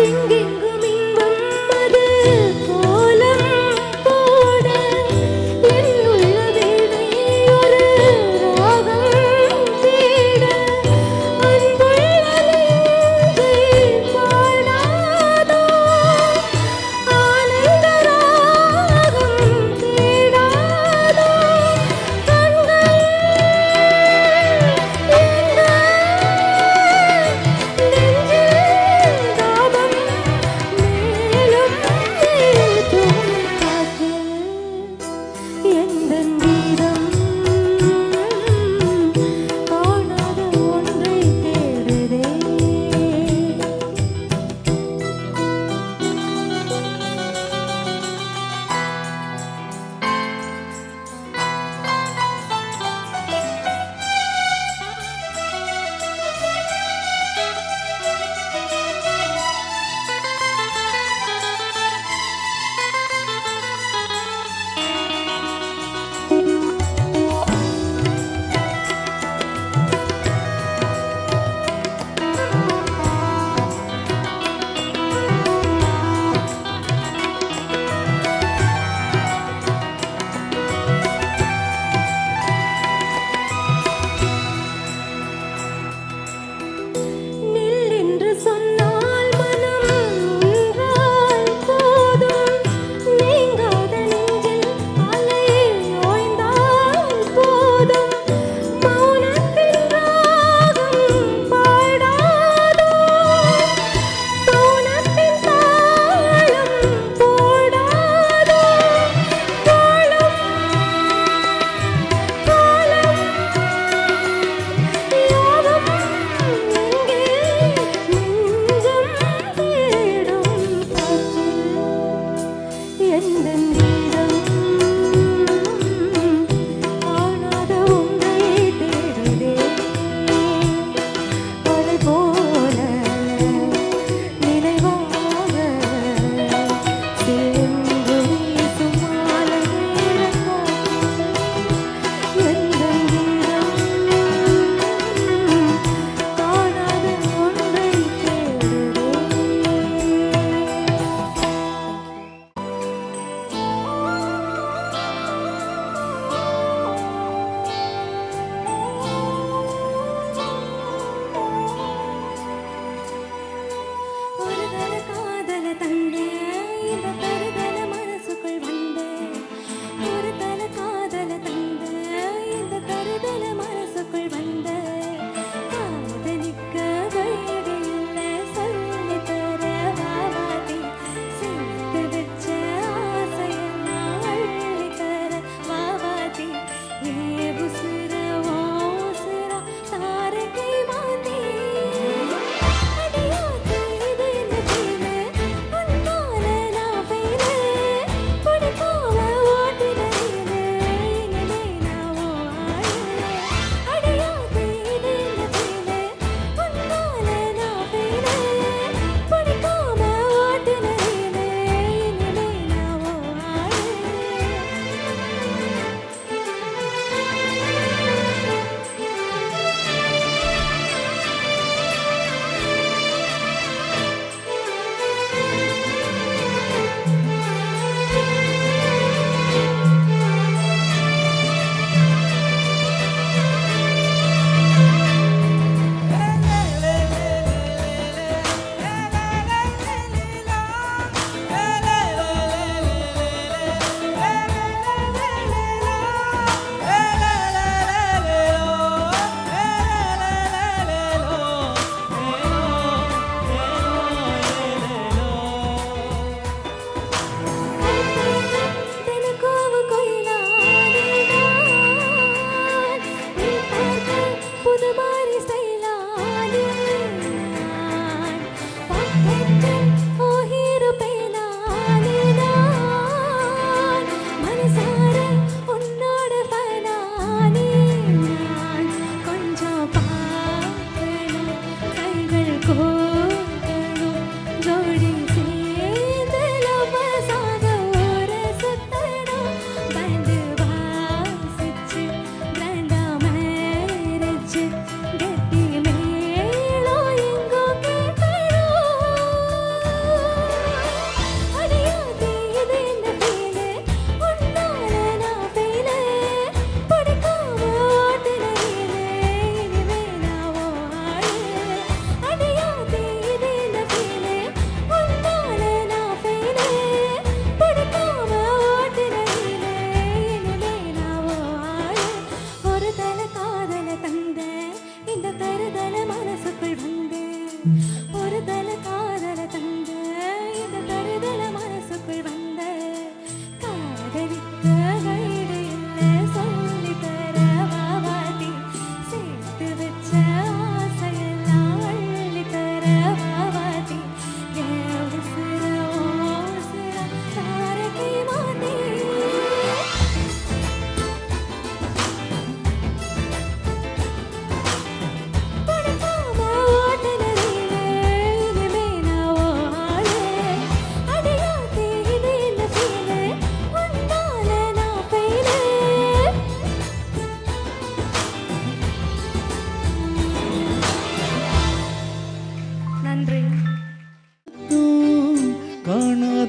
எங்கெங்கும் இன்பம் அது கோலம் போட என்னுள்ள வீணை ஒரு ராகம் தேட அன்புள்ள நெஞ்சை பாடாதோ ஆனந்த ராகம் தேடாதோ கண்கள் எங்கள் நெஞ்சில் தாபம்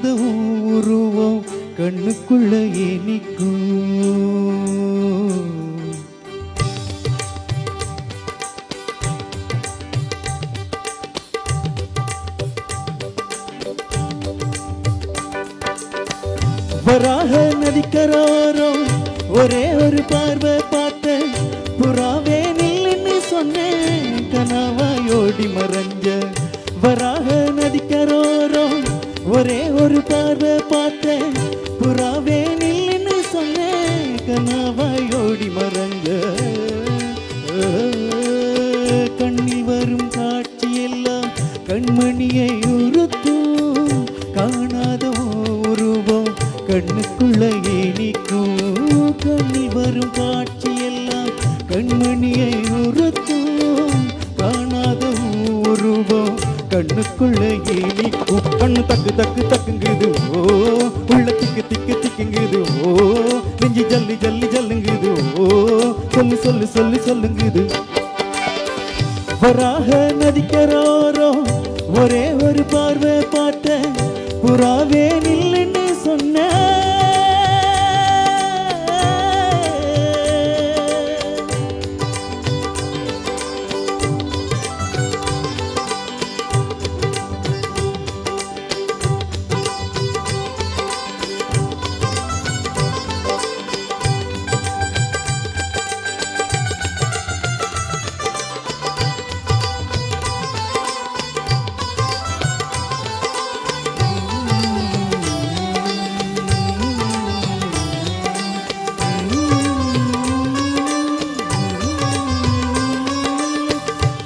காணாத உருவம் கண்ணுக்குள்ள இனிக்கும். வராக நதிக்கரோரம் ஒரே ஒரு பார்வை பார்த்தேன், புறாவே நில்லுன்னு சொன்னேன், கனவாயோடி மறைஞ்ச. வராக நதிக்கரோரம் ஒரே ஒரு பார்வை பார்த்தேன், புறாவே நில்லுன்னு சொன்னேன், கனவாயோடி மறைஞ்ச. கண்ணில் வரும் காட்சியெல்லாம் கண்மணியை உறுத்தும், காணாத உருவம் கண்ணுக்குள்ள இனிக்கும். கண்ணில் வரும் காட்சியெல்லாம் கண்மணியை உறுத்தும், காணாத உருவம் கண்ணுக்குள்ள இனிக்கும். கண்ணு தக்கு தக்கு தக்குங்குது ஓ, உள்ள திக்கு திக்கு திக்குங்குது ஓ, நெஞ்சு ஜல்லி ஜல்லி ஜல்லுங்குது ஓ, சொல்லு சொல்லு சொல்லு சொல்லுங்குது. வராக நதிக்கரோரம் ஒரே ஒரு பார்வை பார்த்தேன், புறாவே நில்லுன்னு சொன்ன.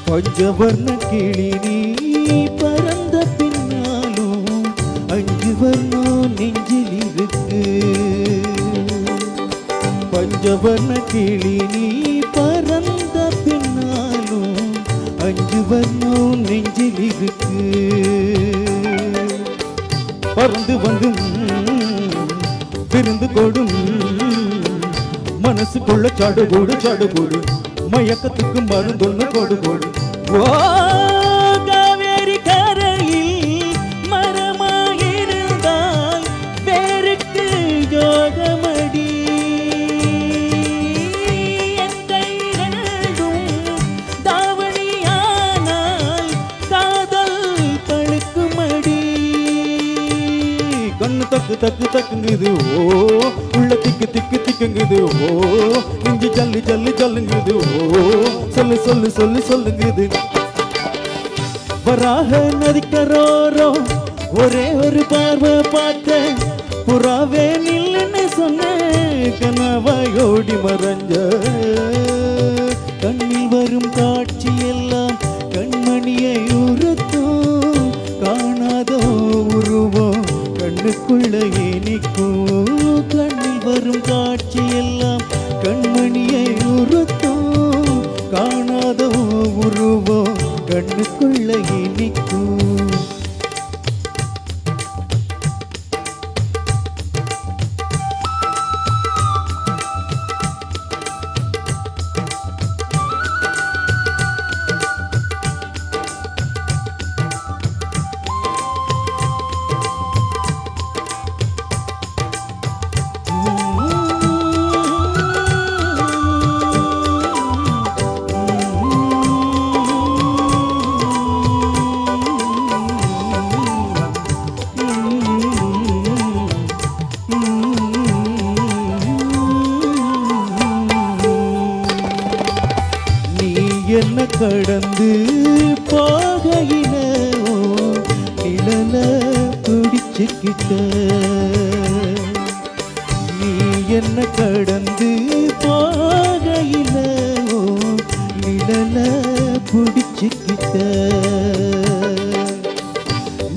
பஞ்சவர்ண கிளி நீ பறந்த பின்னாலும் அஞ்சு வர்ணம் நெஞ்சில் இருக்கு. பஞ்சவர்ண கிளி நீ பறந்த பின்னாலும் அஞ்சு வர்ணம் நெஞ்சில் இருக்கு. பறந்து வந்து விருந்து கொடும் மனசுக்குள்ள சாடுகூடு சாடுகூடு, மயக்கத்துக்கு மருந்தொன்னு கொடு கொடு. ஓ காவேரி கரையில் மரமாயிருந்தால் வேருக்கு யோகமடி, என் கைகளும் தாவணியானால் காதல் பழுக்குமடி. கண்ணு தக்கு தக்கு தக்குங்குது ஓ, உள்ள திக்கு திக்கு திக்குங்குது ஓ, நெஞ்சு ஜல்லி ஜல்லி ஜல்லுங்குது ஓ, சொல்லு சொல்லு சொல்லு சொல்லுங்குது. வராக நதிக்கரோரம் ஒரே ஒரு பார்வை பார்த்தேன், புறாவே நில்லுன்னு சொன்னேன், கனவாயோடி மறைஞ்ச. கண்ணில் வரும் காட்சியெல்லாம் கண்மணியை உறுத்தும், காணாத உருவம் கண்ணுக்குள்ள இனிக்கும். கண்ணில் வரும் காட்சியெல்லாம் கண்மணியை உறுத்தும், காணாத உருவம் கண்ணுக்குள்ள இனிக்கும். என்ன கடந்து போகையில நிழல பிடிச்சுக்கிட்ட, நீ என்ன கடந்து போகையில நிழல பிடிச்சுக்கிட்ட.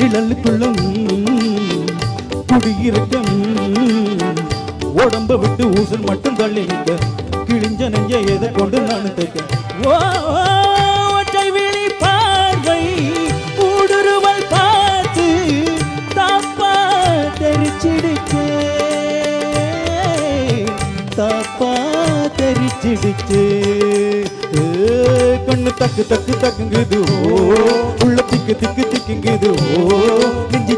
நிழலுக்குள்ளும் குடியிருக்கம் உடம்ப விட்டு ஊசல் மட்டும் தள்ளி நிற்க, கிழிஞ்ச நெஞ்ச எதை கொண்டு நான் தைக்க. ஒற்றை விழி பார்வை ஊடுருவல் பார்த்து தாப்பா தெரிச்சிடுச்சே, தாப்பா தெரிச்சிடுச்சே. கண்ணு தக்கு தக்கு தக்குங்குது ஓ, உள்ள திக்கு திக்கு திக்குங்குது ஓ, நெஞ்சு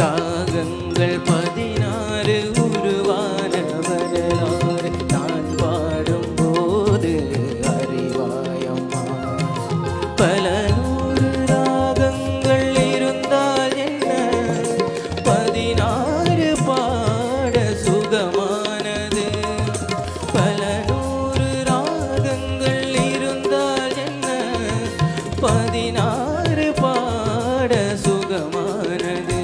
ராகங்கள் 16 உருவான வரலாறு நான் பாடும்போது அறிவாயம்மா. பல நூறு ராகங்கள் இருந்தால் என்ன, 16 பாட சுகமானது. பல நூறு ராகங்கள் இருந்தால் என்ன, 16 பாட சுகமானது.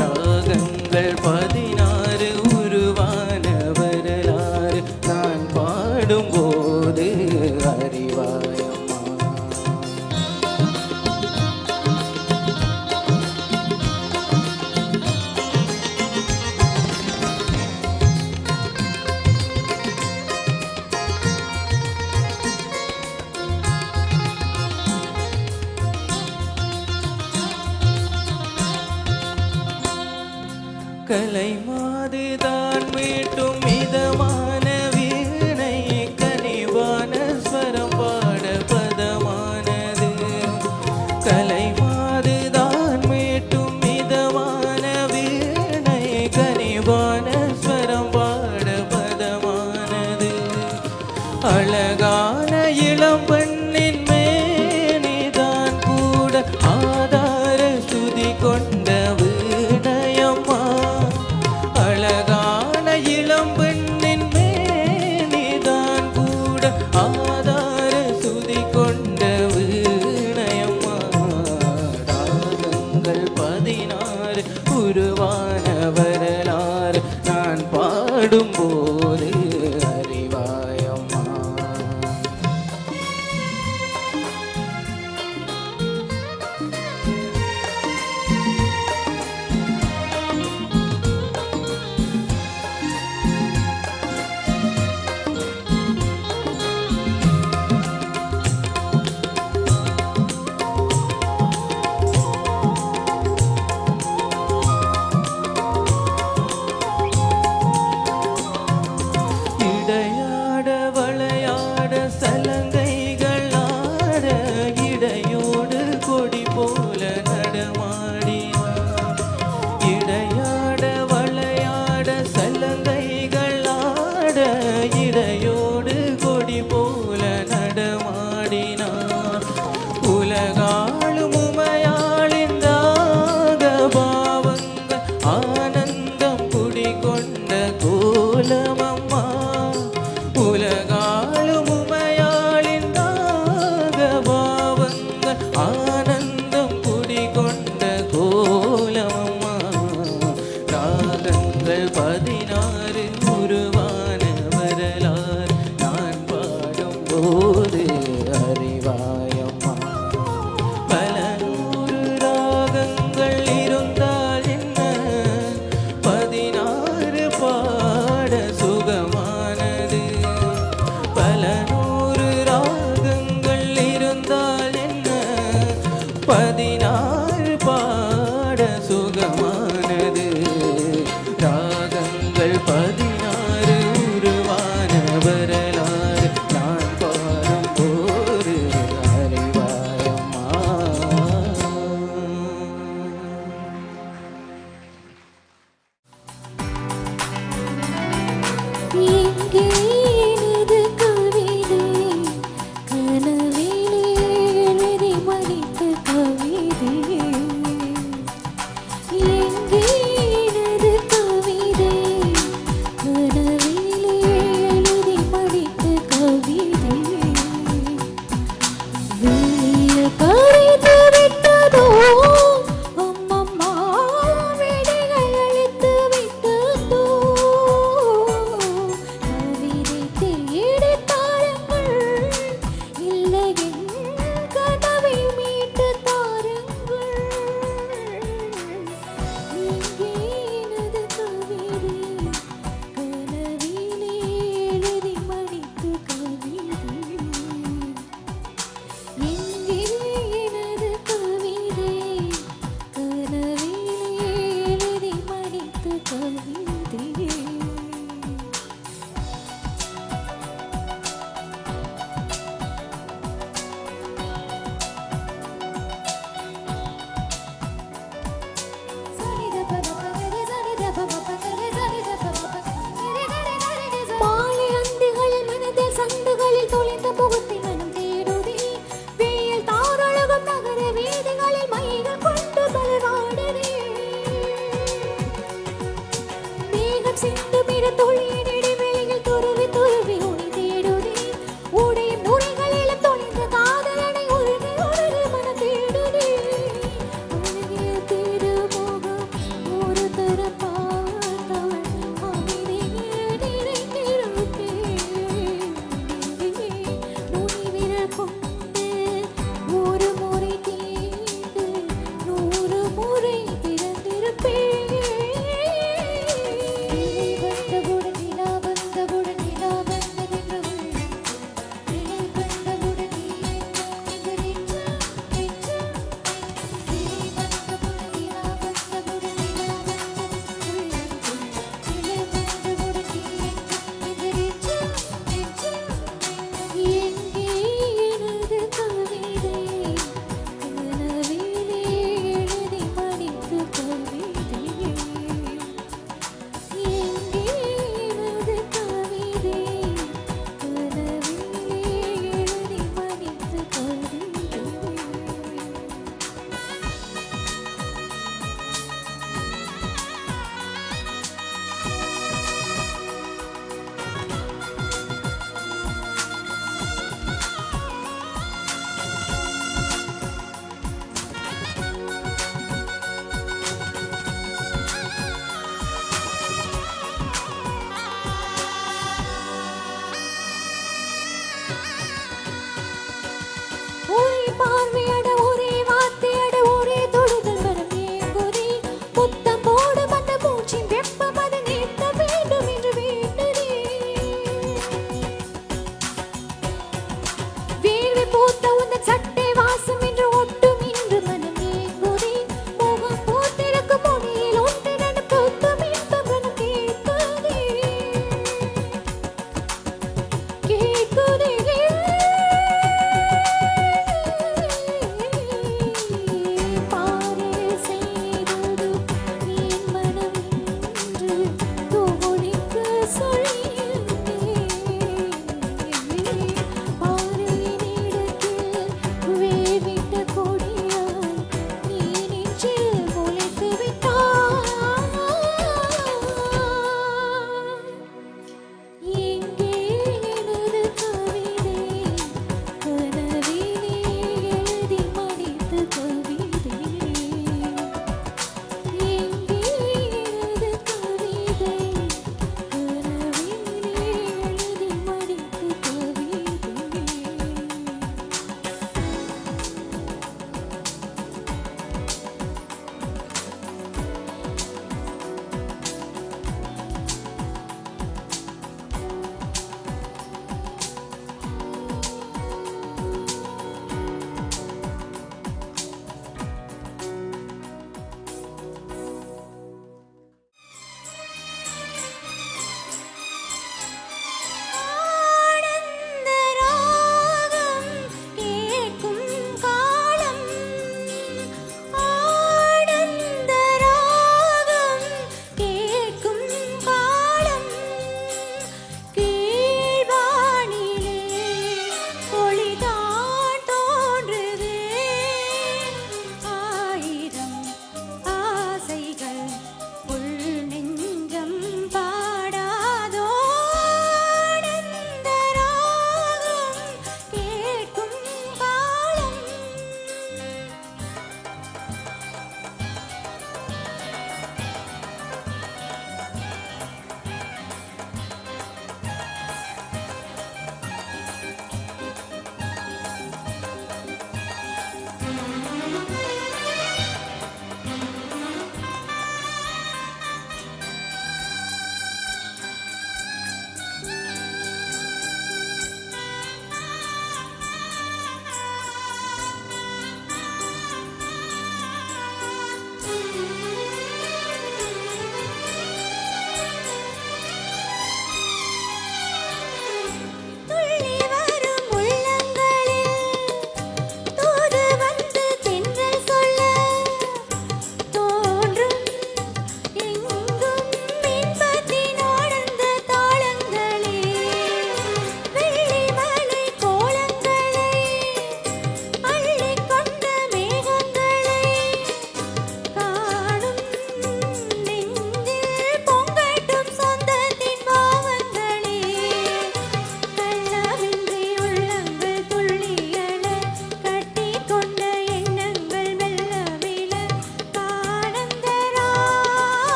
ராகங்கள் 16 உருவான வரலாறு நான் பாடும்போது அறிவாயம்மா. கலை மாதுதான் மீட்டும் மிதமான வீணை, கனிவான ஸ்வரம் பாட பதமானது. கலை மாதுதான் மீட்டும் மிதமான வீணை, கனிவான ஸ்வரம் பாட பதமானது. அழகான இளம் பெண்ணின் மேனிதான் கூட ஆதார ஸ்துதி கொண்ட வீணையம்மா. அழகான இளம் பெண்ணின் மேனிதான் கூட ஆதார ஸ்துதி கொண்ட வீணையம்மா. ராகங்கள் 16 உருவான வரலாறு நான் பாடும்போது அறிவாயம்மா. நிற துளியின் இடைவெளியில் துருவி துருவி உனி தேடுதே உடையும் நுரைகளில் தொலைந்த காதலனை உருகி உருகி மனம் தேடுதே அழகிய திருமுகம் ஒரு தரம் பார்த்தாள் அமைதியே நிறைந்திருப்பேன் நுனி விரல் கொண்டு ஒரு முறை தீண்டு 100 முறை திறந்திருப்பேன் வந்தவுடன்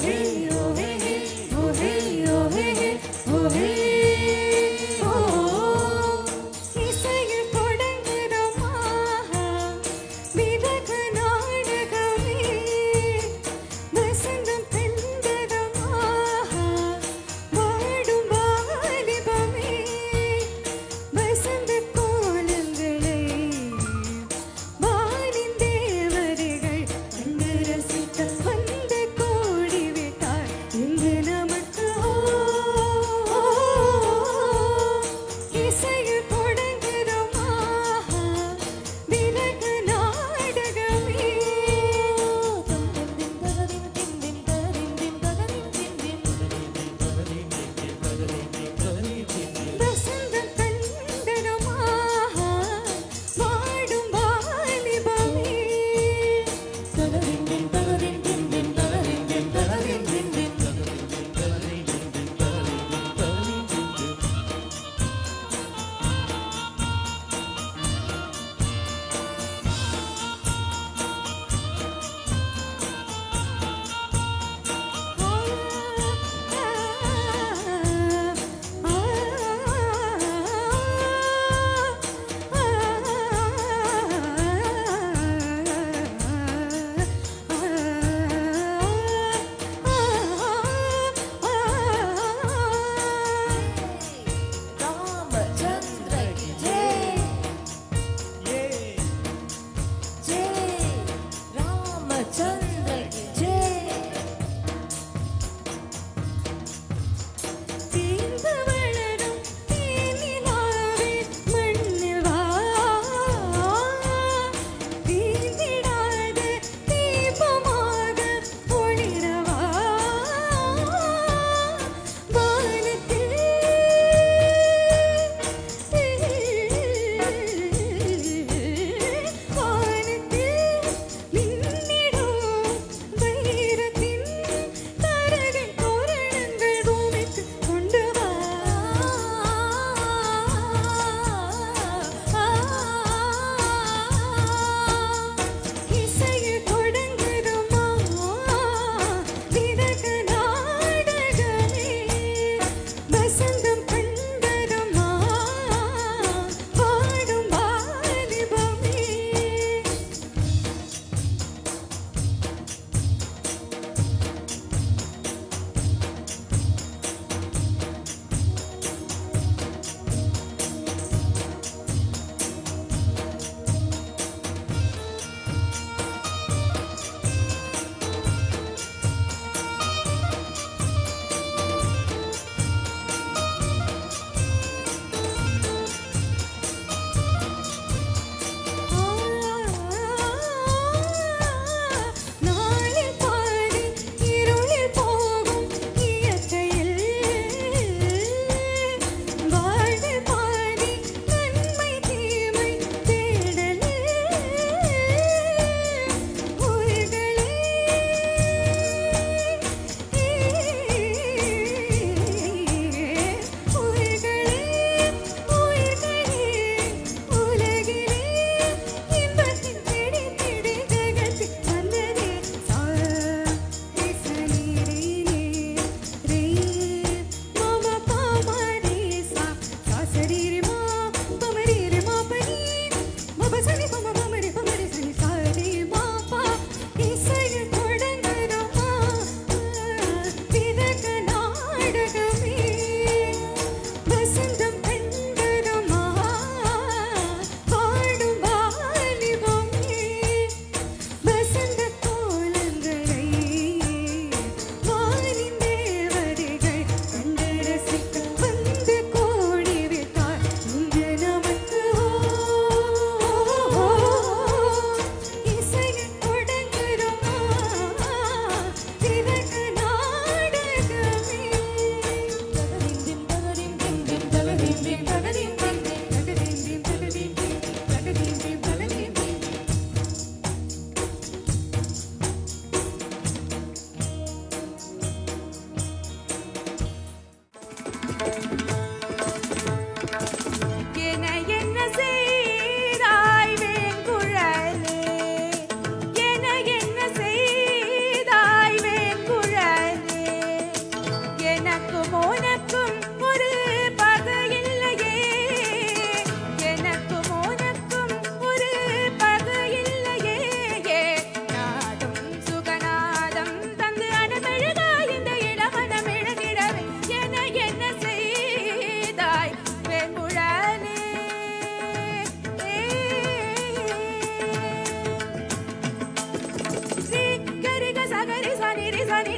ஓஹே ஓஹே ஓஹே ஓஹே ஓஹே ஓ இசையில் தொடங்குதம்மா விதக நாடகமே வசந்தம் தந்ததம்மா வாடும் வாலிபமே வசந்த கோலங்களை வானின் தேவதைகள் கண்டு ரசித்த வந்த கோடி விட்டா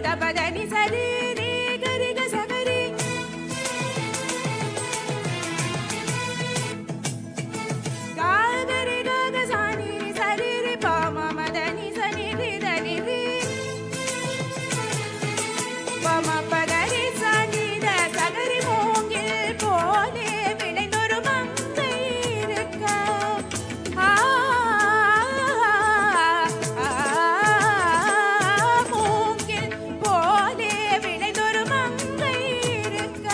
பதனி சரி ரே கரிக சகரி காகரி காக சாணி சரி ரி பாம மதனி சனி ரி தனி ரி பாம பகரி சாணி த சகரி மூங்கில் போலே விளைந்தொரு மங்கை இருக்க மூங்கில் போலே விளைந்தொரு மங்கை இருக்க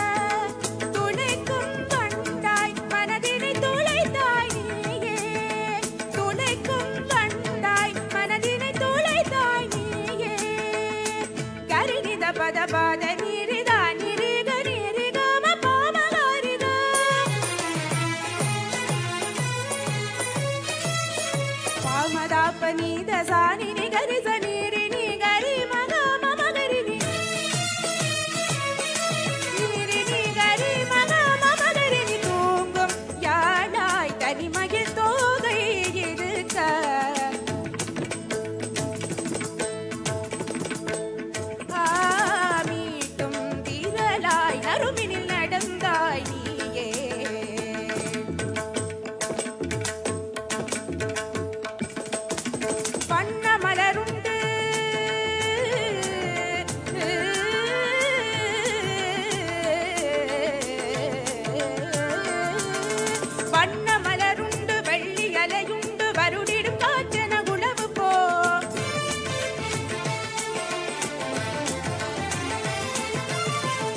துளைக்கும் வண்டாய் மனதினை துளைத்தாய் நீயே துளைக்கும் வண்டாய் மனதினை துளைத்தாய் நீயே கரிநித பத பாத நீரித நிரிக நிரிகம பாமகாரிக பாமதாப்ப நீத சானி நிகரி சனீரி நிகரி மக மமகரி நீரி நிகரி மக மமகரி தூங்கும் யாழாய் தனிமகிழ் தோகை இருக்க மீட்டும் திரளாய் நறுமினில் நடந்தாய் நீயே வண்ண மலருண்டு வண்ண மலருண்டு வெள்ளி அலையுண்டு வருடிடும் காற்றன குளவு போ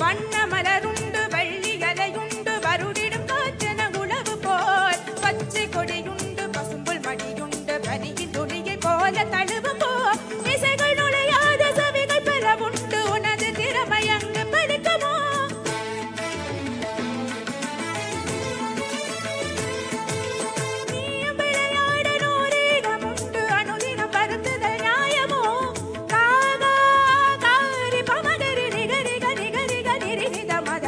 வண்ண மலருண்டு வெள்ளி அலையுண்டு வருடிடும் காற்றன உளவு போல் பச்சை கொடியுண்டு பசும்புல் மடியுண்டு பனியின் துளியை போல தழுவு போ இசைகள் நுழையாத சவிகள் பல உண்டு உனது திறமை அங்கு படிக்குமோ நீயும் விளையாட நூறீகம் உண்டு அனுதினம் வருந்துதல் நியாயமோ காகா காரி பமகரி நிகரிக நிகரிக நிரிநித மத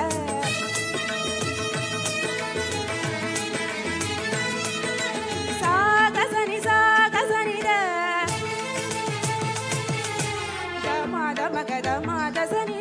சாகசனித மாத மகத மாத சனி